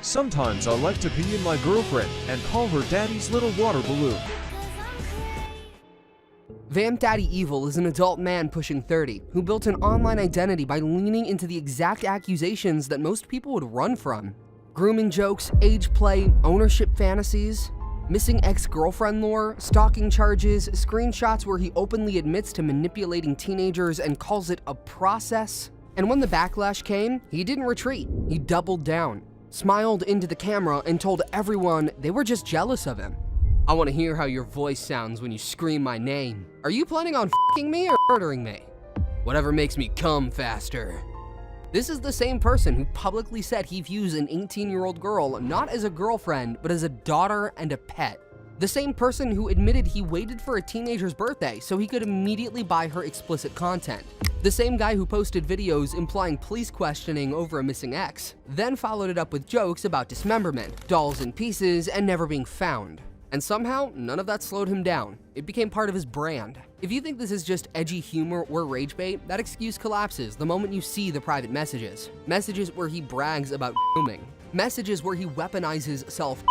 Sometimes I like to pee in my girlfriend and call her daddy's little water balloon. Vampdaddyevil is an adult man pushing 30 who built an online identity by leaning into the exact accusations that most people would run from. Grooming jokes, age play, ownership fantasies, missing ex-girlfriend lore, stalking charges, screenshots where he openly admits to manipulating teenagers and calls it a process. And when the backlash came, he didn't retreat. He doubled down, smiled into the camera, and told everyone they were just jealous of him. I want to hear how your voice sounds when you scream my name. Are you planning on f***ing me or murdering me? Whatever makes me come faster. This is the same person who publicly said he views an 18-year-old girl not as a girlfriend, but as a daughter and a pet. The same person who admitted he waited for a teenager's birthday so he could immediately buy her explicit content. The same guy who posted videos implying police questioning over a missing ex, then followed it up with jokes about dismemberment, dolls in pieces, and never being found. And somehow, none of that slowed him down. It became part of his brand. If you think this is just edgy humor or rage bait, that excuse collapses the moment you see the private messages. Messages where he brags about grooming. Messages where he weaponizes self,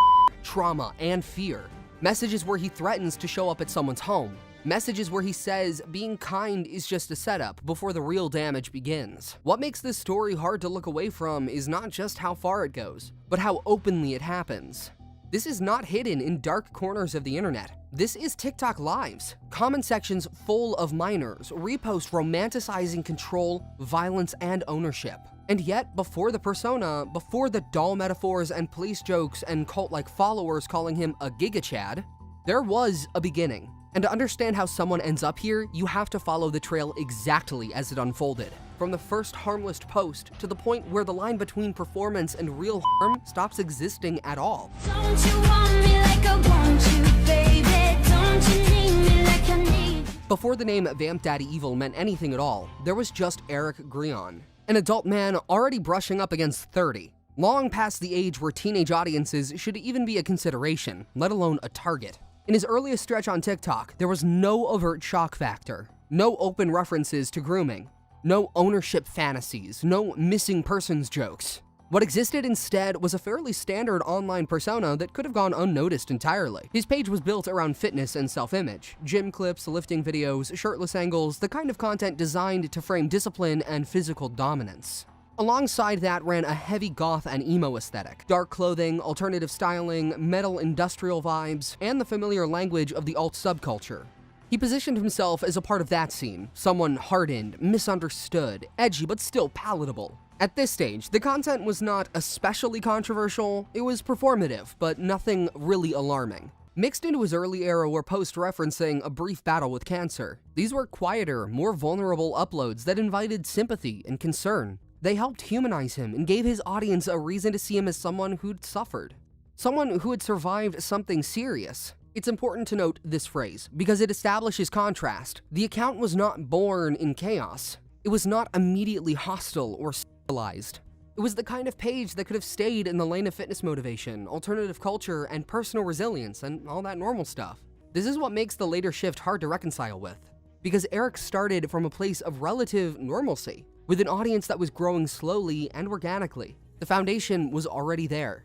trauma, and fear. Messages where he threatens to show up at someone's home. Messages where he says being kind is just a setup before the real damage begins. What makes this story hard to look away from is not just how far it goes, but how openly it happens. This is not hidden in dark corners of the internet. This is TikTok lives, comment sections full of minors, reposts romanticizing control, violence, and ownership. And yet, before the persona, before the doll metaphors and police jokes and cult-like followers calling him a giga-chad, there was a beginning. And to understand how someone ends up here, you have to follow the trail exactly as it unfolded. From the first harmless post to the point where the line between performance and real harm stops existing at all. Don't you want me like I want you, baby? Don't you need me like I need you? Before the name Vampdaddyevil meant anything at all, there was just Eric Grion, an adult man already brushing up against 30, long past the age where teenage audiences should even be a consideration, let alone a target. In his earliest stretch on TikTok, there was no overt shock factor, no open references to grooming, no ownership fantasies, no missing persons jokes. What existed instead was a fairly standard online persona that could have gone unnoticed entirely. His page was built around fitness and self-image, gym clips, lifting videos, shirtless angles, the kind of content designed to frame discipline and physical dominance. Alongside that ran a heavy goth and emo aesthetic, dark clothing, alternative styling, metal industrial vibes, and the familiar language of the alt subculture. He positioned himself as a part of that scene, someone hardened, misunderstood, edgy but still palatable. At this stage, the content was not especially controversial, it was performative, but nothing really alarming. Mixed into his early era were posts referencing a brief battle with cancer. These were quieter, more vulnerable uploads that invited sympathy and concern. They helped humanize him and gave his audience a reason to see him as someone who'd suffered. Someone who had survived something serious. It's important to note this phrase, because it establishes contrast. The account was not born in chaos. It was not immediately hostile or civilized. It was the kind of page that could have stayed in the lane of fitness motivation, alternative culture, and personal resilience, and all that normal stuff. This is what makes the later shift hard to reconcile with, because Eric started from a place of relative normalcy, with an audience that was growing slowly and organically. The foundation was already there.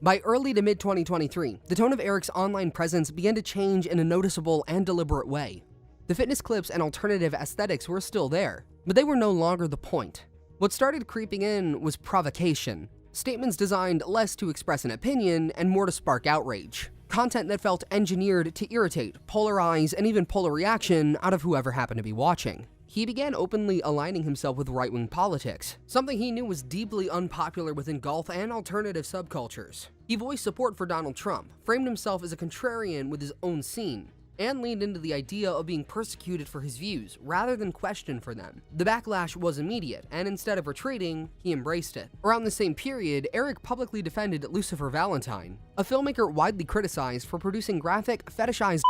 By early to mid-2023, the tone of Eric's online presence began to change in a noticeable and deliberate way. The fitness clips and alternative aesthetics were still there, but they were no longer the point. What started creeping in was provocation, statements designed less to express an opinion and more to spark outrage. Content that felt engineered to irritate, polarize, and even pull a reaction out of whoever happened to be watching. He began openly aligning himself with right-wing politics, something he knew was deeply unpopular within golf and alternative subcultures. He voiced support for Donald Trump, framed himself as a contrarian with his own scene, and leaned into the idea of being persecuted for his views rather than questioned for them. The backlash was immediate, and instead of retreating, he embraced it. Around the same period, Eric publicly defended Lucifer Valentine, a filmmaker widely criticized for producing graphic, fetishized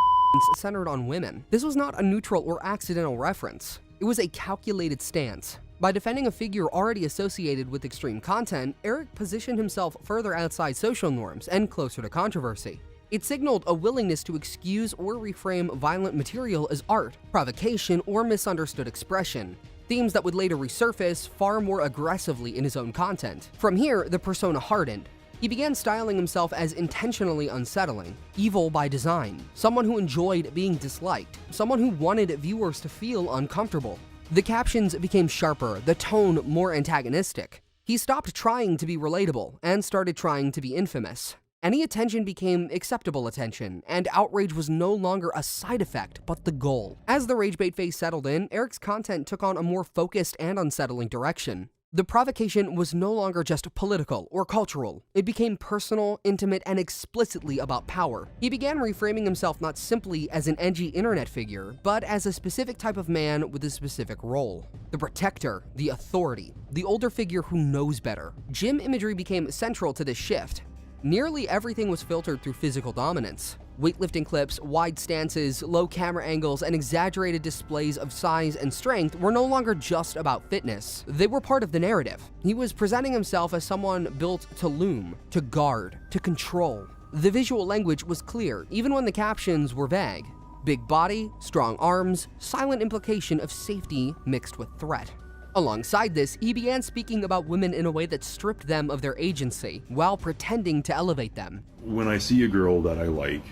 centered on women. This was not a neutral or accidental reference. It was a calculated stance. By defending a figure already associated with extreme content, Eric positioned himself further outside social norms and closer to controversy. It signaled a willingness to excuse or reframe violent material as art, provocation, or misunderstood expression, themes that would later resurface far more aggressively in his own content. From here, the persona hardened. He began styling himself as intentionally unsettling, evil by design, someone who enjoyed being disliked, someone who wanted viewers to feel uncomfortable. The captions became sharper, the tone more antagonistic. He stopped trying to be relatable and started trying to be infamous. Any attention became acceptable attention, and outrage was no longer a side effect, but the goal. As the ragebait phase settled in, Eric's content took on a more focused and unsettling direction. The provocation was no longer just political or cultural. It became personal, intimate, and explicitly about power. He began reframing himself not simply as an edgy internet figure, but as a specific type of man with a specific role. The protector, the authority, the older figure who knows better. Gym imagery became central to this shift. Nearly everything was filtered through physical dominance. Weightlifting clips, wide stances, low camera angles, and exaggerated displays of size and strength were no longer just about fitness. They were part of the narrative. He was presenting himself as someone built to loom, to guard, to control. The visual language was clear, even when the captions were vague. Big body, strong arms, silent implication of safety mixed with threat. Alongside this, he began speaking about women in a way that stripped them of their agency, while pretending to elevate them. When I see a girl that I like,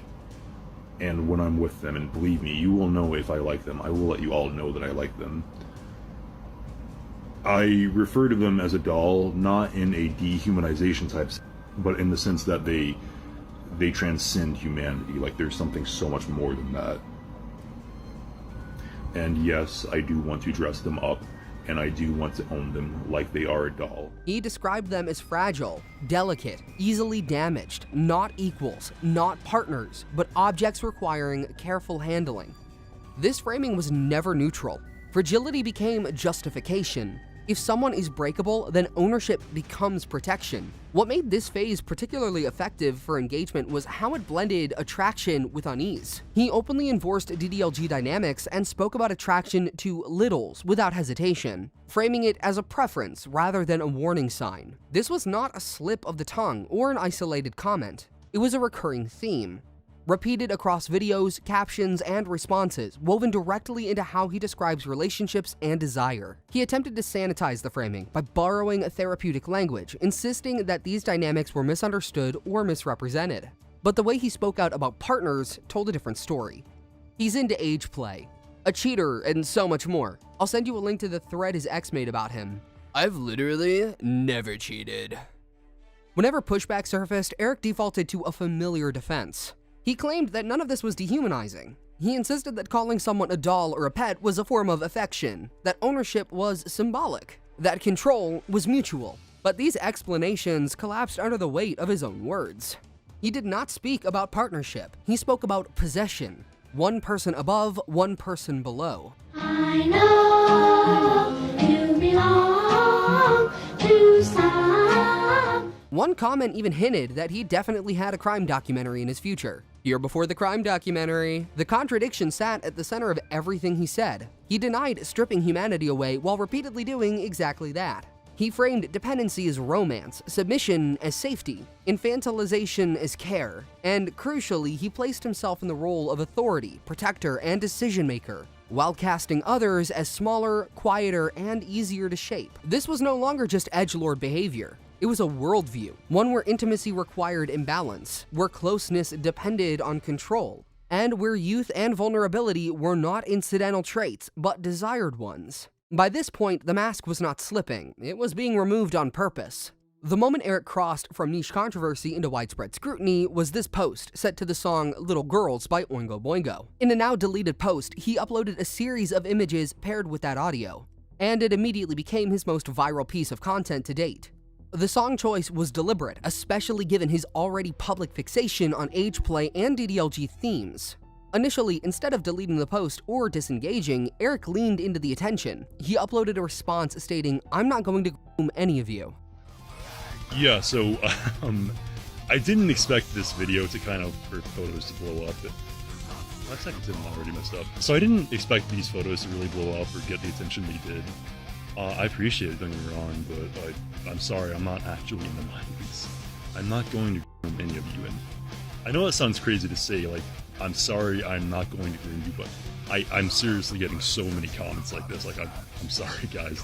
and when I'm with them, and believe me, you will know if I like them, I will let you all know that I like them. I refer to them as a doll, not in a dehumanization type, but in the sense that they transcend humanity, like there's something so much more than that. And yes, I do want to dress them up, and I do want to own them like they are a doll. He described them as fragile, delicate, easily damaged, not equals, not partners, but objects requiring careful handling. This framing was never neutral. Fragility became justification. If someone is breakable, then ownership becomes protection. What made this phase particularly effective for engagement was how it blended attraction with unease. He openly enforced DDLG dynamics and spoke about attraction to littles without hesitation, framing it as a preference rather than a warning sign. This was not a slip of the tongue or an isolated comment. It was a recurring theme, repeated across videos, captions, and responses, woven directly into how he describes relationships and desire. He attempted to sanitize the framing by borrowing therapeutic language, insisting that these dynamics were misunderstood or misrepresented. But the way he spoke out about partners told a different story. He's into age play, a cheater, and so much more. I'll send you a link to the thread his ex made about him. I've literally never cheated. Whenever pushback surfaced, Eric defaulted to a familiar defense. He claimed that none of this was dehumanizing. He insisted that calling someone a doll or a pet was a form of affection, that ownership was symbolic, that control was mutual. But these explanations collapsed under the weight of his own words. He did not speak about partnership. He spoke about possession. One person above, one person below. I know you belong to some. One comment even hinted that he definitely had a crime documentary in his future. Here before the crime documentary, the contradiction sat at the center of everything he said. He denied stripping humanity away while repeatedly doing exactly that. He framed dependency as romance, submission as safety, infantilization as care, and crucially, he placed himself in the role of authority, protector, and decision-maker, while casting others as smaller, quieter, and easier to shape. This was no longer just edgelord behavior. It was a worldview, one where intimacy required imbalance, where closeness depended on control, and where youth and vulnerability were not incidental traits, but desired ones. By this point, the mask was not slipping, it was being removed on purpose. The moment Eric crossed from niche controversy into widespread scrutiny was this post set to the song Little Girls by Oingo Boingo. In a now deleted post, he uploaded a series of images paired with that audio, and it immediately became his most viral piece of content to date. The song choice was deliberate, especially given his already public fixation on age play and DDLG themes. Initially, instead of deleting the post or disengaging, Eric leaned into the attention. He uploaded a response stating, "I'm not going to groom any of you." Yeah, so I didn't expect this video to for photos to blow up. My seconds in already messed up. So I didn't expect these photos to really blow up or get the attention they did. I appreciate it, don't get me wrong, but I'm sorry, I'm not actually in the minds. I'm not going to groom any of you, and I know that sounds crazy to say, like, I'm sorry I'm not going to groom you, but I'm seriously getting so many comments like this, like, I'm sorry guys,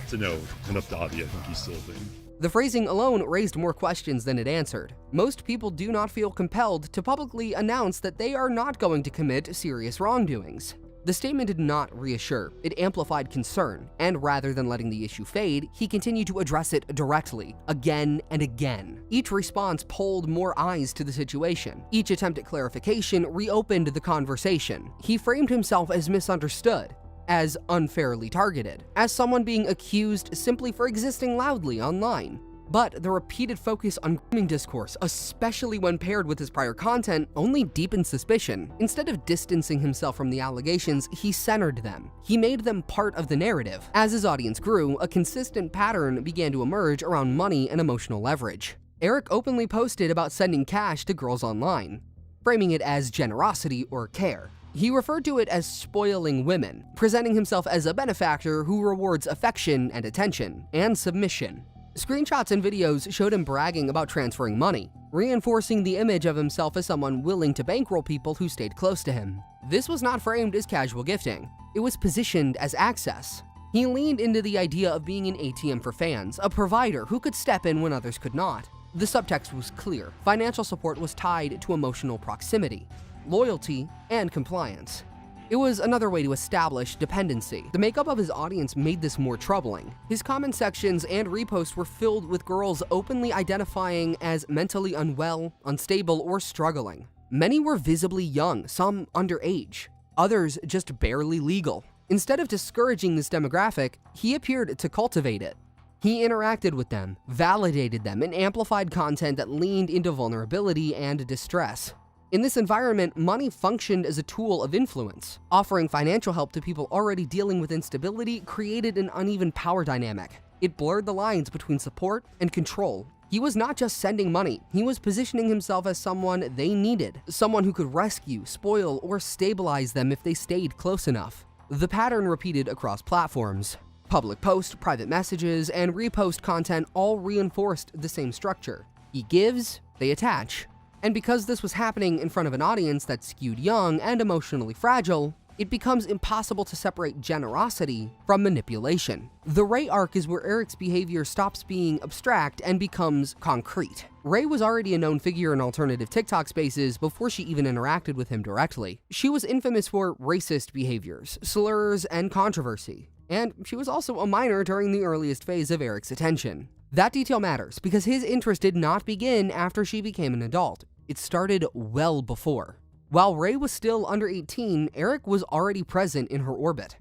to know, Vampdaddyevil, I think he's still a thing. The phrasing alone raised more questions than it answered. Most people do not feel compelled to publicly announce that they are not going to commit serious wrongdoings. The statement did not reassure, it amplified concern, and rather than letting the issue fade, he continued to address it directly, again and again. Each response pulled more eyes to the situation. Each attempt at clarification reopened the conversation. He framed himself as misunderstood, as unfairly targeted, as someone being accused simply for existing loudly online. But the repeated focus on grooming discourse, especially when paired with his prior content, only deepened suspicion. Instead of distancing himself from the allegations, he centered them. He made them part of the narrative. As his audience grew, a consistent pattern began to emerge around money and emotional leverage. Eric openly posted about sending cash to girls online, framing it as generosity or care. He referred to it as spoiling women, presenting himself as a benefactor who rewards affection and attention, and submission. Screenshots and videos showed him bragging about transferring money, reinforcing the image of himself as someone willing to bankroll people who stayed close to him. This was not framed as casual gifting. It was positioned as access. He leaned into the idea of being an ATM for fans, a provider who could step in when others could not. The subtext was clear. Financial support was tied to emotional proximity, loyalty, and compliance. It was another way to establish dependency. The makeup of his audience made this more troubling. His comment sections and reposts were filled with girls openly identifying as mentally unwell, unstable, or struggling. Many were visibly young, some underage, others just barely legal. Instead of discouraging this demographic, he appeared to cultivate it. He interacted with them, validated them, and amplified content that leaned into vulnerability and distress. In this environment, money functioned as a tool of influence. Offering financial help to people already dealing with instability created an uneven power dynamic. It blurred the lines between support and control. He was not just sending money, he was positioning himself as someone they needed, someone who could rescue, spoil, or stabilize them if they stayed close enough. The pattern repeated across platforms. Public post, private messages, and repost content all reinforced the same structure. He gives, they attach. And because this was happening in front of an audience that skewed young and emotionally fragile, it becomes impossible to separate generosity from manipulation. The Ray arc is where Eric's behavior stops being abstract and becomes concrete. Ray was already a known figure in alternative TikTok spaces before she even interacted with him directly. She was infamous for racist behaviors, slurs, and controversy. And she was also a minor during the earliest phase of Eric's attention. That detail matters because his interest did not begin after she became an adult. It started well before. While Ray was still under 18, Eric was already present in her orbit.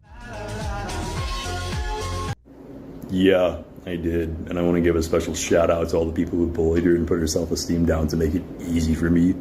Yeah, I did. And I want to give a special shout out to all the people who bullied her and put her self-esteem down to make it easy for me.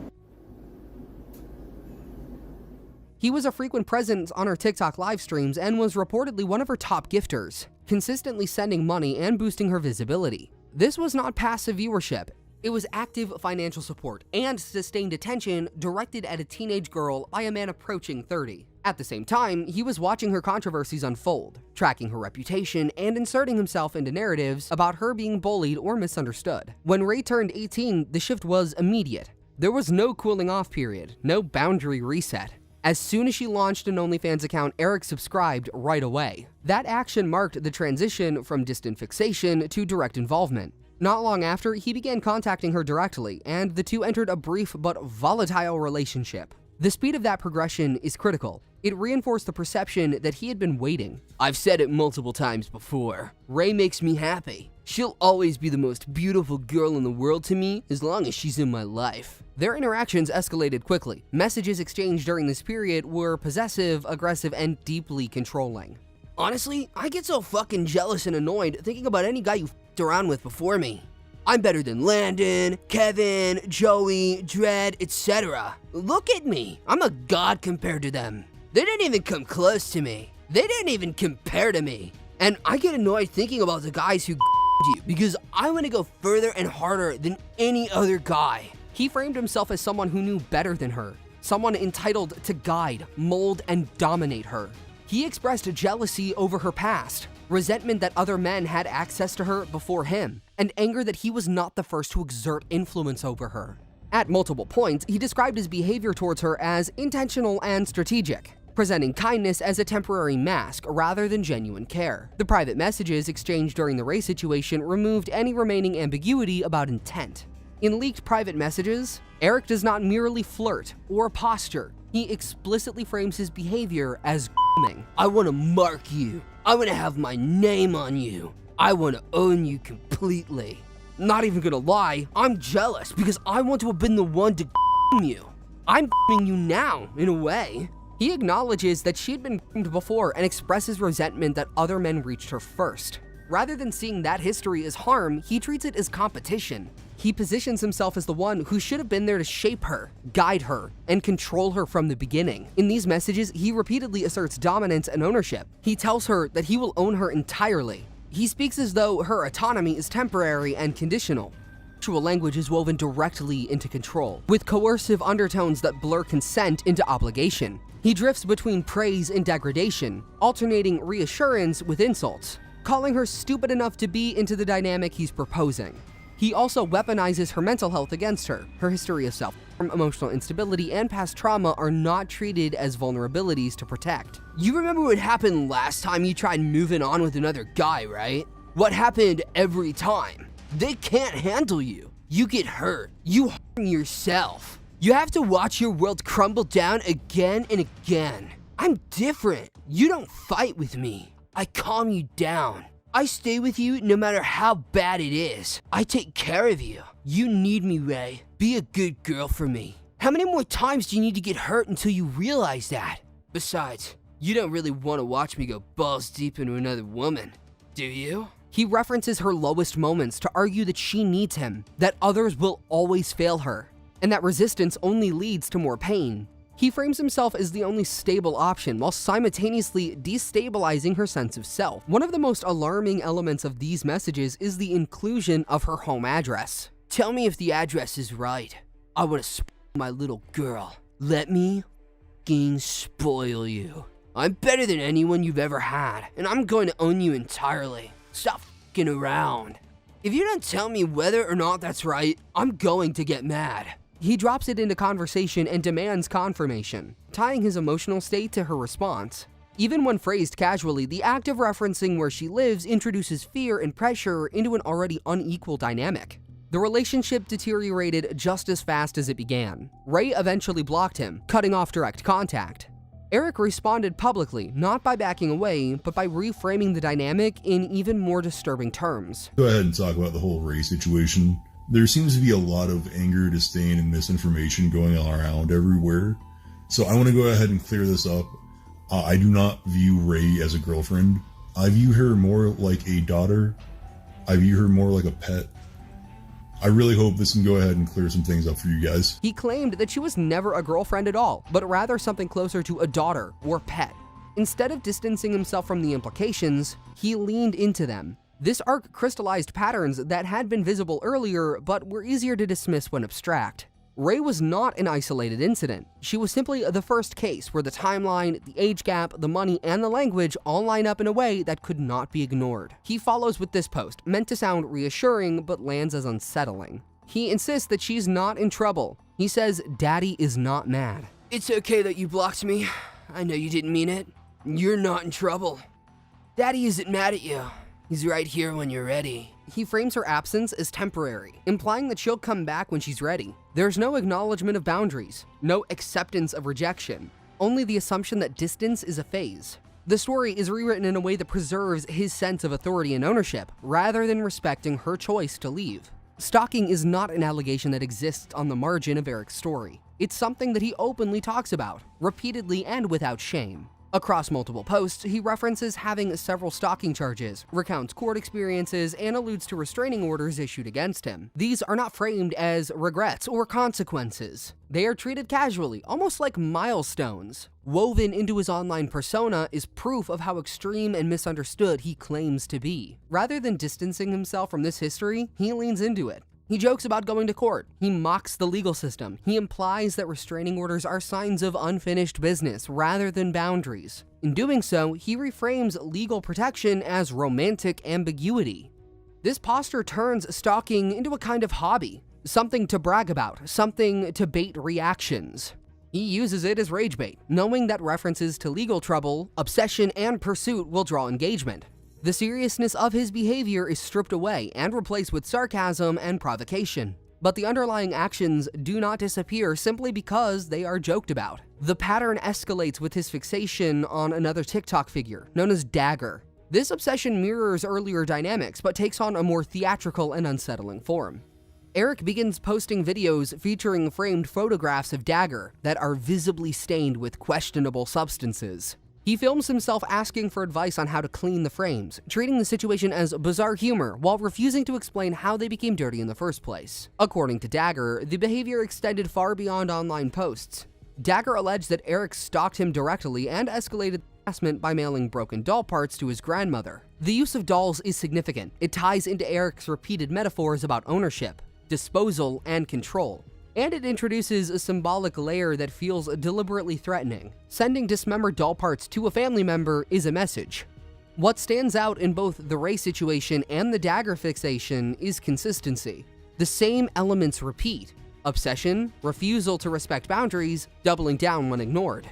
He was a frequent presence on her TikTok live streams and was reportedly one of her top gifters, consistently sending money and boosting her visibility. This was not passive viewership. It was active financial support and sustained attention directed at a teenage girl by a man approaching 30. At the same time, he was watching her controversies unfold, tracking her reputation, and inserting himself into narratives about her being bullied or misunderstood. When Ray turned 18, the shift was immediate. There was no cooling off period, no boundary reset. As soon as she launched an OnlyFans account, Eric subscribed right away. That action marked the transition from distant fixation to direct involvement. Not long after, he began contacting her directly, and the two entered a brief but volatile relationship. The speed of that progression is critical. It reinforced the perception that he had been waiting. I've said it multiple times before. Ray makes me happy. She'll always be the most beautiful girl in the world to me as long as she's in my life. Their interactions escalated quickly. Messages exchanged during this period were possessive, aggressive, and deeply controlling. Honestly, I get so fucking jealous and annoyed thinking about any guy you f***ed around with before me. I'm better than Landon, Kevin, Joey, Dredd, etc. Look at me. I'm a god compared to them. They didn't even come close to me. They didn't even compare to me. And I get annoyed thinking about the guys who you because I want to go further and harder than any other guy. He framed himself as someone who knew better than her, someone entitled to guide, mold, and dominate her. He expressed jealousy over her past, resentment that other men had access to her before him, and anger that he was not the first to exert influence over her. At multiple points, he described his behavior towards her as intentional and strategic, presenting kindness as a temporary mask rather than genuine care. The private messages exchanged during the Ray situation removed any remaining ambiguity about intent. In leaked private messages, Eric does not merely flirt or posture. He explicitly frames his behavior as grooming. I want to mark you. I want to have my name on you. I want to own you completely. Not even gonna lie, I'm jealous because I want to have been the one to groom you. I'm grooming you now, in a way. He acknowledges that she'd been groomed before and expresses resentment that other men reached her first. Rather than seeing that history as harm, he treats it as competition. He positions himself as the one who should have been there to shape her, guide her, and control her from the beginning. In these messages, he repeatedly asserts dominance and ownership. He tells her that he will own her entirely. He speaks as though her autonomy is temporary and conditional. Sexual language is woven directly into control, with coercive undertones that blur consent into obligation. He drifts between praise and degradation, alternating reassurance with insults, calling her stupid enough to be into the dynamic he's proposing. He also weaponizes her mental health against her. Her history of self-harm, emotional instability, and past trauma are not treated as vulnerabilities to protect. You remember what happened last time you tried moving on with another guy, right? What happened every time? They can't handle you. You get hurt. You harm yourself. You have to watch your world crumble down again and again. I'm different. You don't fight with me. I calm you down. I stay with you no matter how bad it is. I take care of you. You need me, Ray. Be a good girl for me. How many more times do you need to get hurt until you realize that? Besides, you don't really want to watch me go balls deep into another woman, do you? He references her lowest moments to argue that she needs him, that others will always fail her, and that resistance only leads to more pain. He frames himself as the only stable option while simultaneously destabilizing her sense of self. One of the most alarming elements of these messages is the inclusion of her home address. Tell me if the address is right. I want to spoil my little girl. Let me f***ing spoil you. I'm better than anyone you've ever had, and I'm going to own you entirely. Stop f***ing around. If you don't tell me whether or not that's right, I'm going to get mad. He drops it into conversation and demands confirmation, tying his emotional state to her response. Even when phrased casually, the act of referencing where she lives introduces fear and pressure into an already unequal dynamic. The relationship deteriorated just as fast as it began. Ray eventually blocked him, cutting off direct contact. Eric responded publicly, not by backing away, but by reframing the dynamic in even more disturbing terms. Go ahead and talk about the whole Ray situation. There seems to be a lot of anger, disdain, and misinformation going around everywhere. So I want to go ahead and clear this up. I do not view Ray as a girlfriend. I view her more like a daughter. I view her more like a pet. I really hope this can go ahead and clear some things up for you guys. He claimed that she was never a girlfriend at all, but rather something closer to a daughter or pet. Instead of distancing himself from the implications, he leaned into them. This arc crystallized patterns that had been visible earlier, but were easier to dismiss when abstract. Ray was not an isolated incident. She was simply the first case where the timeline, the age gap, the money, and the language all line up in a way that could not be ignored. He follows with this post, meant to sound reassuring, but lands as unsettling. He insists that she's not in trouble. He says Daddy is not mad. It's okay that you blocked me. I know you didn't mean it. You're not in trouble. Daddy isn't mad at you. He's right here when you're ready. He frames her absence as temporary, implying that she'll come back when she's ready. There's no acknowledgement of boundaries, no acceptance of rejection, only the assumption that distance is a phase. The story is rewritten in a way that preserves his sense of authority and ownership, rather than respecting her choice to leave. Stalking is not an allegation that exists on the margin of Eric's story. It's something that he openly talks about, repeatedly and without shame. Across multiple posts, he references having several stalking charges, recounts court experiences, and alludes to restraining orders issued against him. These are not framed as regrets or consequences. They are treated casually, almost like milestones. Woven into his online persona is proof of how extreme and misunderstood he claims to be. Rather than distancing himself from this history, he leans into it. He jokes about going to court. He mocks the legal system. He implies that restraining orders are signs of unfinished business rather than boundaries. In doing so, he reframes legal protection as romantic ambiguity. This posture turns stalking into a kind of hobby, something to brag about, something to bait reactions. He uses it as rage bait, knowing that references to legal trouble, obsession, and pursuit will draw engagement. The seriousness of his behavior is stripped away and replaced with sarcasm and provocation. But the underlying actions do not disappear simply because they are joked about. The pattern escalates with his fixation on another TikTok figure, known as Dagger. This obsession mirrors earlier dynamics, but takes on a more theatrical and unsettling form. Eric begins posting videos featuring framed photographs of Dagger that are visibly stained with questionable substances. He films himself asking for advice on how to clean the frames, treating the situation as bizarre humor while refusing to explain how they became dirty in the first place. According to Dagger, the behavior extended far beyond online posts. Dagger alleged that Eric stalked him directly and escalated harassment by mailing broken doll parts to his grandmother. The use of dolls is significant. It ties into Eric's repeated metaphors about ownership, disposal, and control. And it introduces a symbolic layer that feels deliberately threatening. Sending dismembered doll parts to a family member is a message. What stands out in both the Ray situation and the Dagger fixation is consistency. The same elements repeat: obsession, refusal to respect boundaries, doubling down when ignored.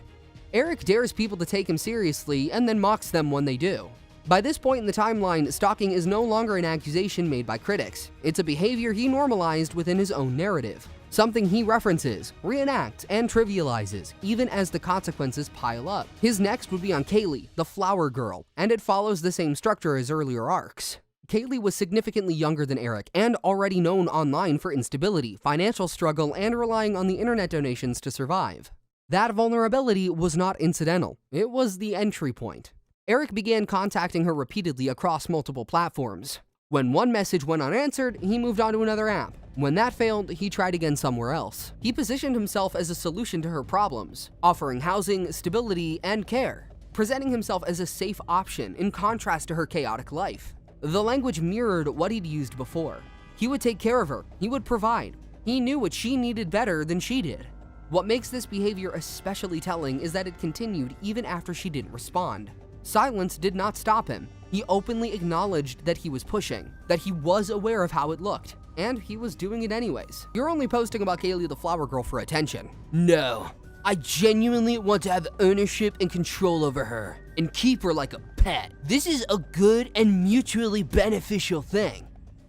Eric dares people to take him seriously and then mocks them when they do. By this point in the timeline, stalking is no longer an accusation made by critics. It's a behavior he normalized within his own narrative. Something he references, reenacts, and trivializes, even as the consequences pile up. His next would be on Kaye, the flower girl, and it follows the same structure as earlier arcs. Kaye was significantly younger than Eric, and already known online for instability, financial struggle, and relying on the internet donations to survive. That vulnerability was not incidental. It was the entry point. Eric began contacting her repeatedly across multiple platforms. When one message went unanswered, he moved on to another app. When that failed, he tried again somewhere else. He positioned himself as a solution to her problems, offering housing, stability, and care, presenting himself as a safe option in contrast to her chaotic life. The language mirrored what he'd used before. He would take care of her, he would provide. He knew what she needed better than she did. What makes this behavior especially telling is that it continued even after she didn't respond. Silence did not stop him. He openly acknowledged that he was pushing, that he was aware of how it looked, and he was doing it anyways. You're only posting about Kaye the flower girl for attention. No, I genuinely want to have ownership and control over her, and keep her like a pet. This is a good and mutually beneficial thing.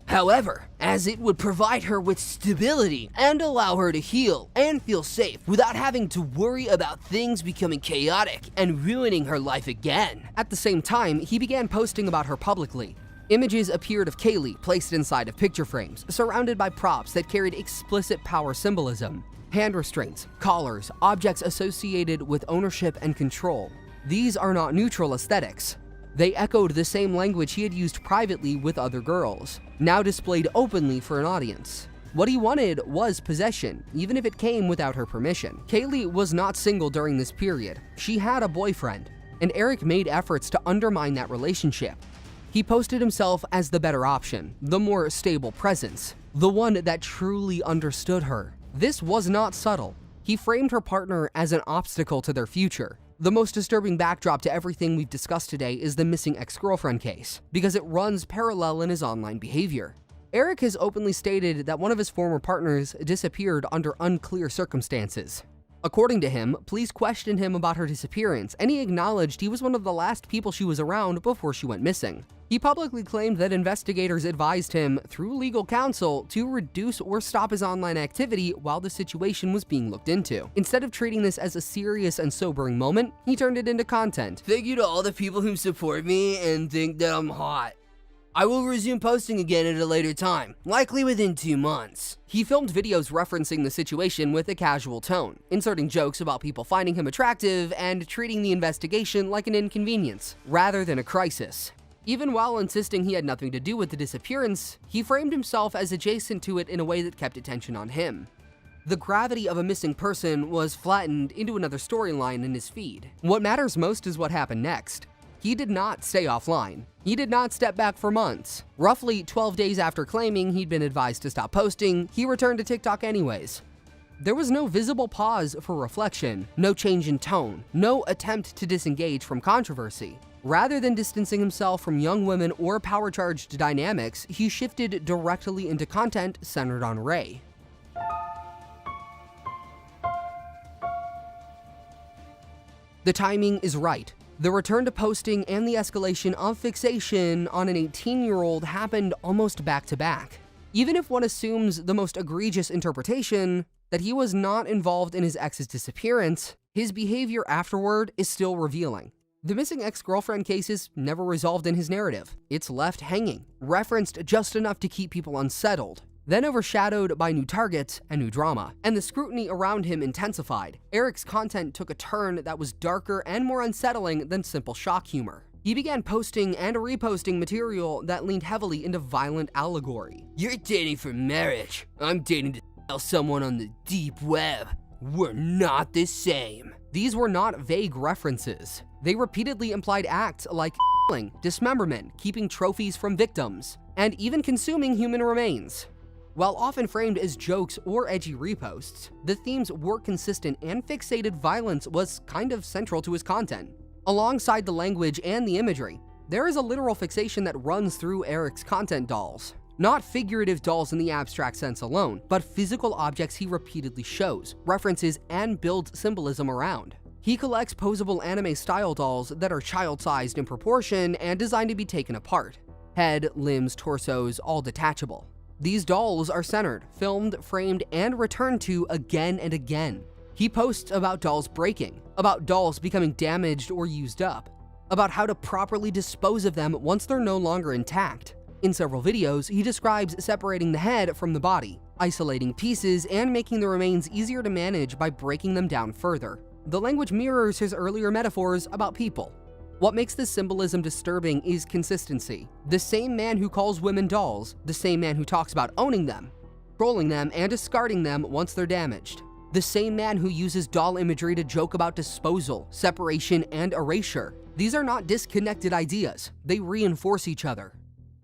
However, as it would provide her with stability and allow her to heal and feel safe without having to worry about things becoming chaotic and ruining her life again. At the same time, he began posting about her publicly. Images appeared of Kaye placed inside of picture frames, surrounded by props that carried explicit power symbolism. Hand restraints, collars, objects associated with ownership and control. These are not neutral aesthetics. They echoed the same language he had used privately with other girls, now displayed openly for an audience. What he wanted was possession, even if it came without her permission. Kaye was not single during this period. She had a boyfriend, and Eric made efforts to undermine that relationship. He posted himself as the better option, the more stable presence, the one that truly understood her. This was not subtle. He framed her partner as an obstacle to their future. The most disturbing backdrop to everything we've discussed today is the missing ex-girlfriend case, because it runs parallel in his online behavior. Eric has openly stated that one of his former partners disappeared under unclear circumstances. According to him, police questioned him about her disappearance, and he acknowledged he was one of the last people she was around before she went missing. He publicly claimed that investigators advised him, through legal counsel, to reduce or stop his online activity while the situation was being looked into. Instead of treating this as a serious and sobering moment, he turned it into content. Thank you to all the people who support me and think that I'm hot. I will resume posting again at a later time, likely within 2 months. He filmed videos referencing the situation with a casual tone, inserting jokes about people finding him attractive and treating the investigation like an inconvenience, rather than a crisis. Even while insisting he had nothing to do with the disappearance, he framed himself as adjacent to it in a way that kept attention on him. The gravity of a missing person was flattened into another storyline in his feed. What matters most is what happened next. He did not stay offline. He did not step back for months. Roughly 12 days after claiming he'd been advised to stop posting, he returned to TikTok anyways. There was no visible pause for reflection, no change in tone, no attempt to disengage from controversy. Rather than distancing himself from young women or power-charged dynamics, he shifted directly into content centered on Ray. The timing is right. The return to posting and the escalation of Fixation on an 18-year-old happened almost back to back. Even if one assumes the most egregious interpretation, that he was not involved in his ex's disappearance, his behavior afterward is still revealing. The missing ex-girlfriend case is never resolved in his narrative. It's left hanging, referenced just enough to keep people unsettled, then overshadowed by new targets and new drama, and the scrutiny around him intensified. Eric's content took a turn that was darker and more unsettling than simple shock humor. He began posting and reposting material that leaned heavily into violent allegory. "You're dating for marriage. I'm dating to tell someone on the deep web. We're not the same." These were not vague references. They repeatedly implied acts like killing, dismemberment, keeping trophies from victims, and even consuming human remains. While often framed as jokes or edgy reposts, the themes were consistent and fixated violence was kind of central to his content. Alongside the language and the imagery, there is a literal fixation that runs through Eric's content dolls. Not figurative dolls in the abstract sense alone, but physical objects he repeatedly shows, references, and builds symbolism around. He collects posable anime-style dolls that are child-sized in proportion and designed to be taken apart. Head, limbs, torsos, all detachable. These dolls are centered, filmed, framed, and returned to again and again. He posts about dolls breaking, about dolls becoming damaged or used up, about how to properly dispose of them once they're no longer intact. In several videos, he describes separating the head from the body, isolating pieces, and making the remains easier to manage by breaking them down further. The language mirrors his earlier metaphors about people. What makes this symbolism disturbing is consistency. The same man who calls women dolls, the same man who talks about owning them, trolling them, and discarding them once they're damaged. The same man who uses doll imagery to joke about disposal, separation, and erasure. These are not disconnected ideas. They reinforce each other.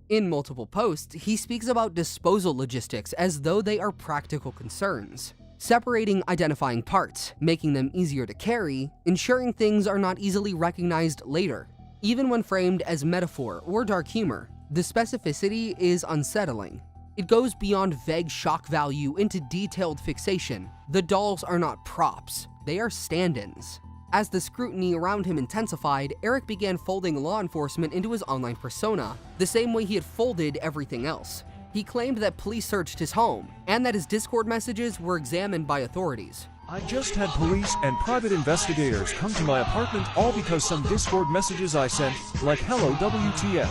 In multiple posts, he speaks about disposal logistics as though they are practical concerns. Separating identifying parts, making them easier to carry, ensuring things are not easily recognized later. Even when framed as metaphor or dark humor, the specificity is unsettling. It goes beyond vague shock value into detailed fixation. The dolls are not props, they are stand-ins. As the scrutiny around him intensified, Eric began folding law enforcement into his online persona, the same way he had folded everything else. He claimed that police searched his home, and that his Discord messages were examined by authorities. I just had police and private investigators come to my apartment all because some Discord messages I sent, like hello WTF.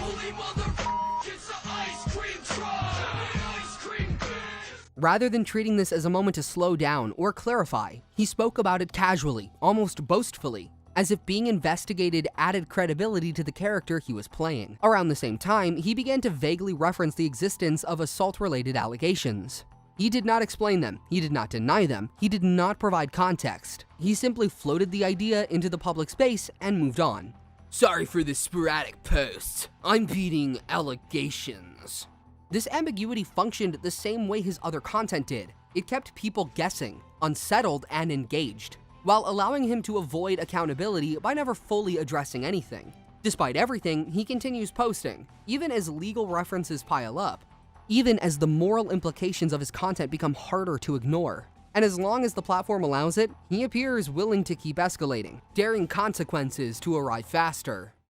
Rather than treating this as a moment to slow down or clarify, he spoke about it casually, almost boastfully, as if being investigated added credibility to the character he was playing. Around the same time, he began to vaguely reference the existence of assault-related allegations. He did not explain them, he did not deny them, he did not provide context. He simply floated the idea into the public space and moved on. "Sorry for the sporadic posts. I'm beating allegations." This ambiguity functioned the same way his other content did. It kept people guessing, unsettled, and engaged, while allowing him to avoid accountability by never fully addressing anything. Despite everything, he continues posting, even as legal references pile up, even as the moral implications of his content become harder to ignore. And as long as the platform allows it, he appears willing to keep escalating, daring consequences to arrive faster.